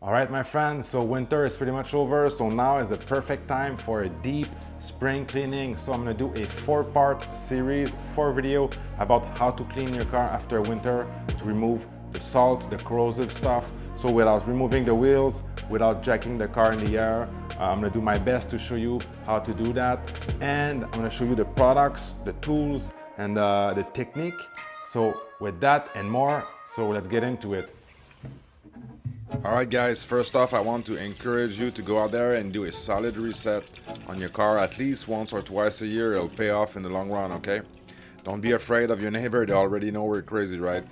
All right, my friends, so winter is pretty much over, so now is the perfect time for a deep spring cleaning. So I'm gonna do a 4-part series, 4 video about how to clean your car after winter to remove the salt, the corrosive stuff, so without removing the wheels, without jacking the car in the air. I'm gonna do my best to show you how to do that, and I'm gonna show you the products, the tools, and the technique. So with that and more, so let's get into it. Alright guys, first off I want to encourage you to go out there and do a solid reset on your car at least once or twice a year. It'll pay off in the long run, okay? Don't be afraid of your neighbor, they already know we're crazy, right?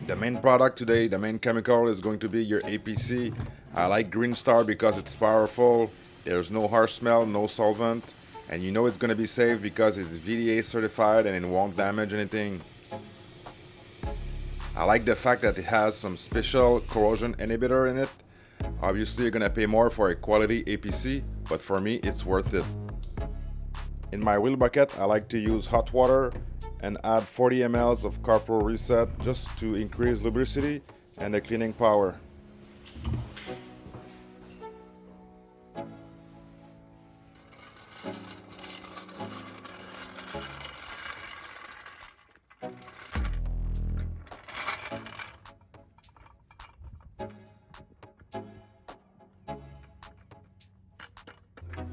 The main product today, the main chemical is going to be your APC. I like Green Star because it's powerful, there's no harsh smell, no solvent, and you know it's going to be safe because it's VDA certified and it won't damage anything. I like the fact that it has some special corrosion inhibitor in it. Obviously you're gonna pay more for a quality APC, but for me it's worth it. In my wheel bucket I like to use hot water and add 40 ml of CARPRO Reset just to increase lubricity and the cleaning power.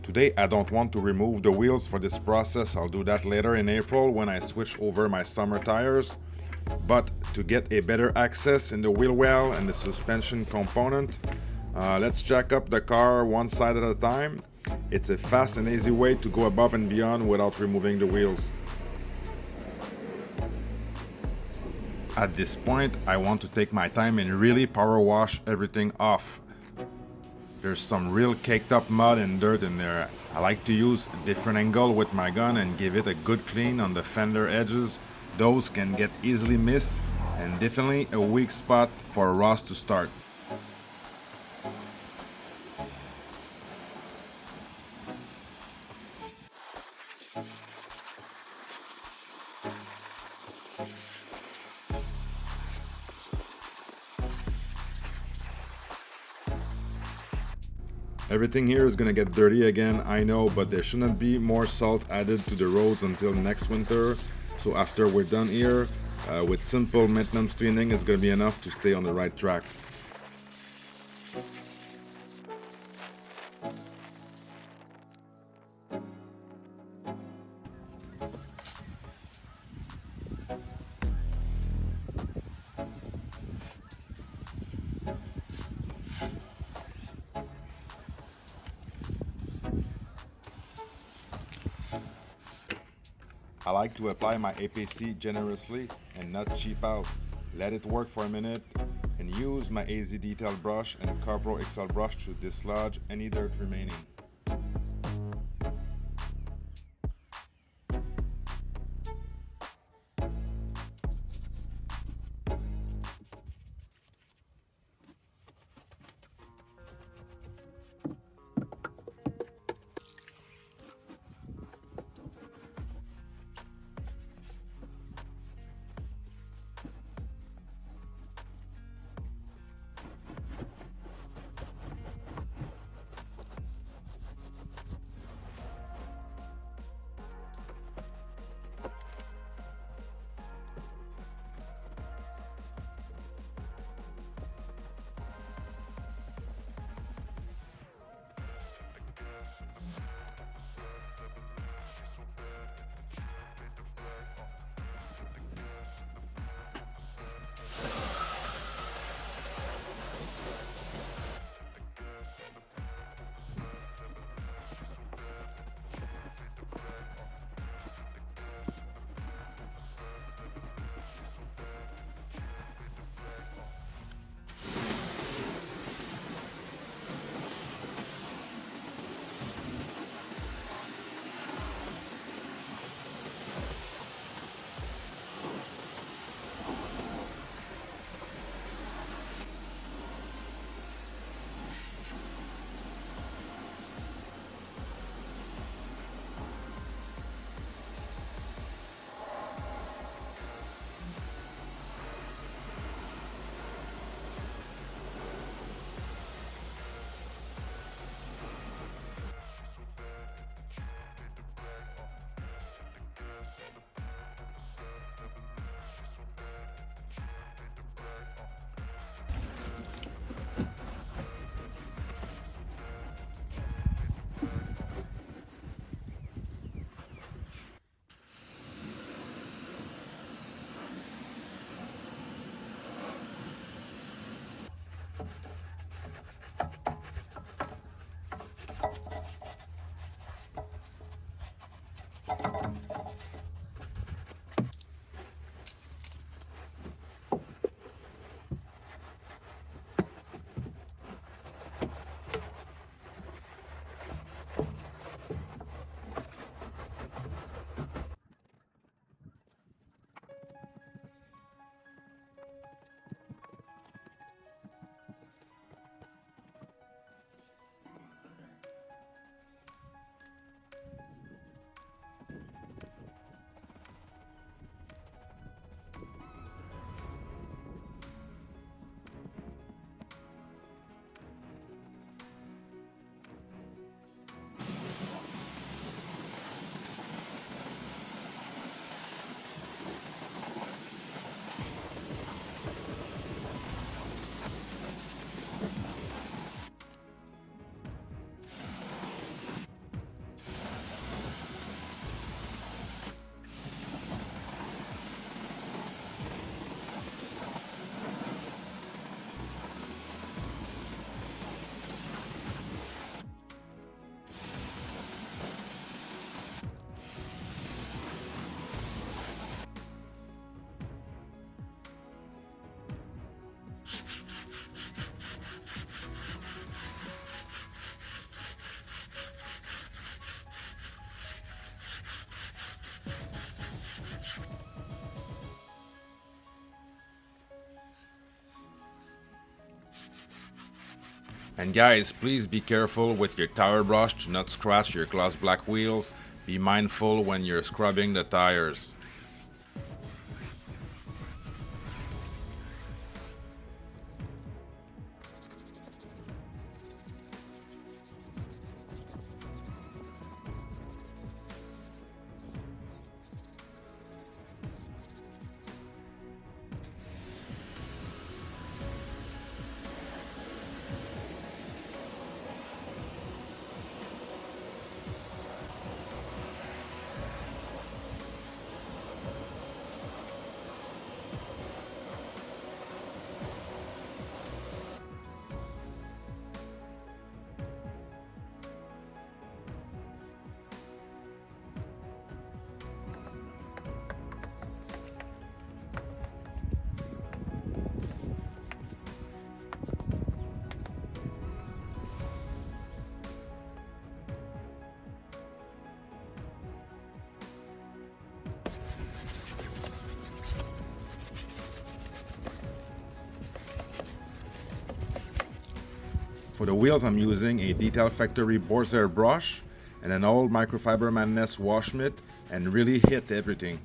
Today I don't want to remove the wheels for this process. I'll do that later in April when I switch over my summer tires. But to get a better access in the wheel well and the suspension component, let's jack up the car one side at a time. It's a fast and easy way to go above and beyond without removing the wheels. At this point I want to take my time and really power wash everything off. There's some real caked up mud and dirt in there. I like to use a different angle with my gun and give it a good clean on the fender edges. Those can get easily missed, and definitely a weak spot for rust to start. Everything here is gonna get dirty again, I know, but there shouldn't be more salt added to the roads until next winter. So after we're done here, with simple maintenance cleaning, it's gonna be enough to stay on the right track. I like to apply my APC generously and not cheap out. Let it work for a minute and use my AZ detail brush and CARPRO XL brush to dislodge any dirt remaining. And guys, please be careful with your tire brush to not scratch your gloss black wheels. Be mindful when you're scrubbing the tires. For the wheels, I'm using a Detail Factory Boar's Hair brush and an old microfiber Madness wash mitt, and really hit everything.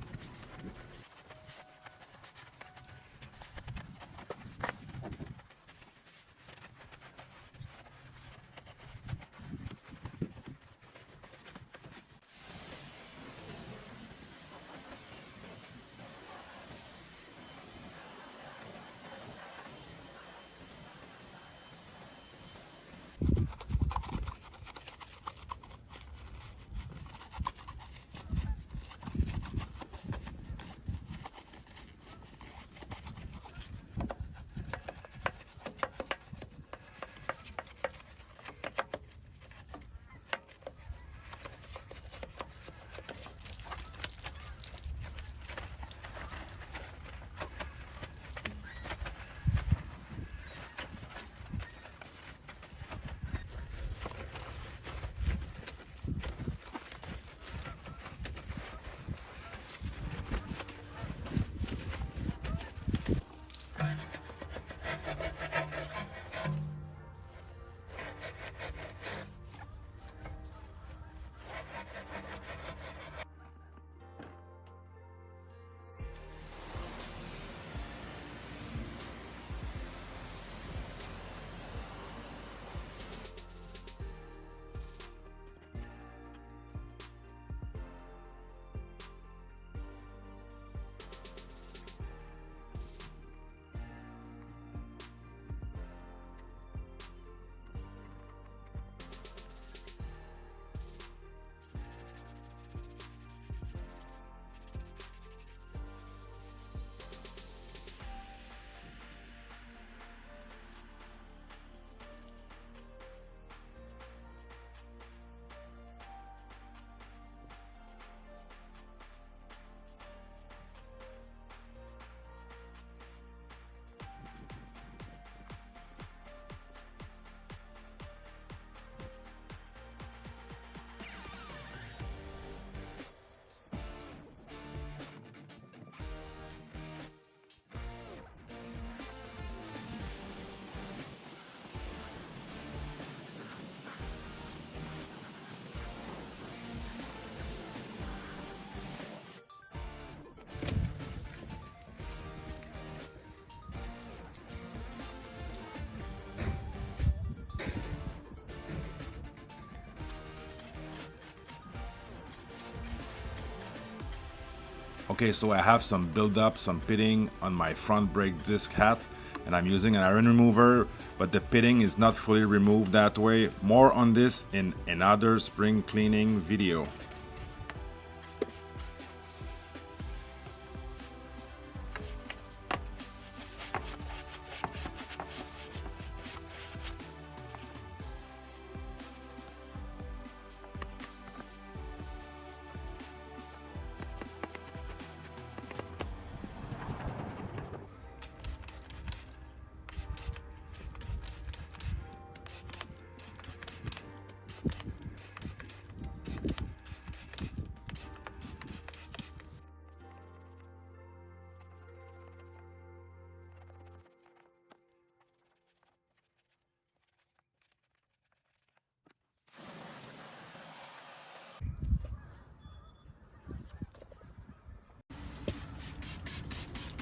Okay, so I have some build-up, some pitting on my front brake disc hat, and I'm using an iron remover, but the pitting is not fully removed that way. More on this in another spring cleaning video.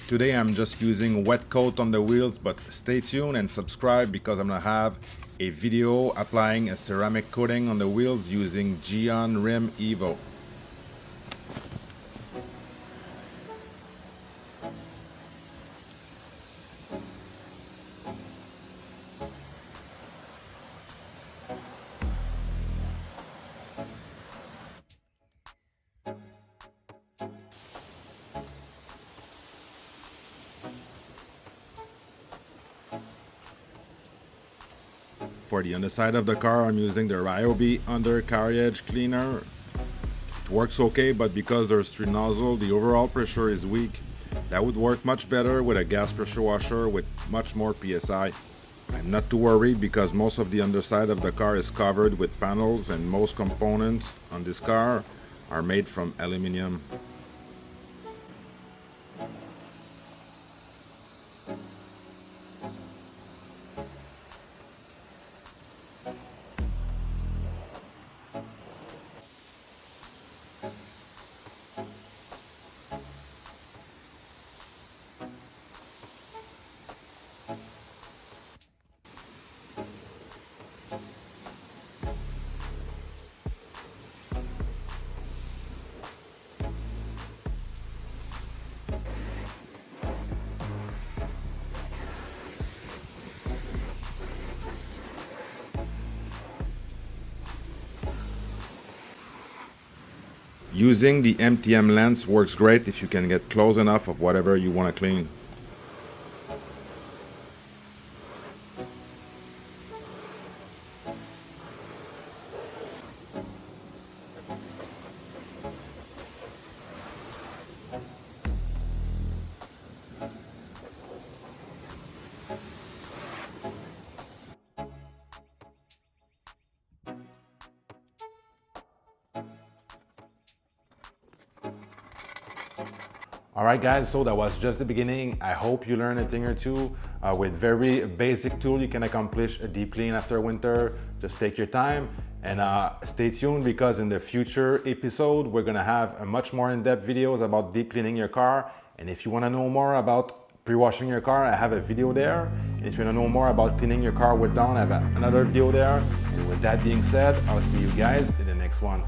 Today I'm just using wet coat on the wheels, but stay tuned and subscribe because I'm gonna have a video applying a ceramic coating on the wheels using Geon Rim Evo. For the underside of the car, I'm using the RYOBI undercarriage cleaner. It works okay, but because there's 3 nozzles, the overall pressure is weak. That would work much better with a gas pressure washer with much more PSI. I'm not too worried because most of the underside of the car is covered with panels and most components on this car are made from aluminum. Using the MTM lens works great if you can get close enough of whatever you want to clean. Alright guys, so that was just the beginning. I hope you learned a thing or two. With very basic tool you can accomplish a deep clean after winter. Just take your time and stay tuned because in the future episode we're gonna have a much more in-depth videos about deep cleaning your car. And if you wanna know more about pre-washing your car, I have a video there. And if you wanna know more about cleaning your car with Dawn, I have another video there. And with that being said, I'll see you guys in the next one.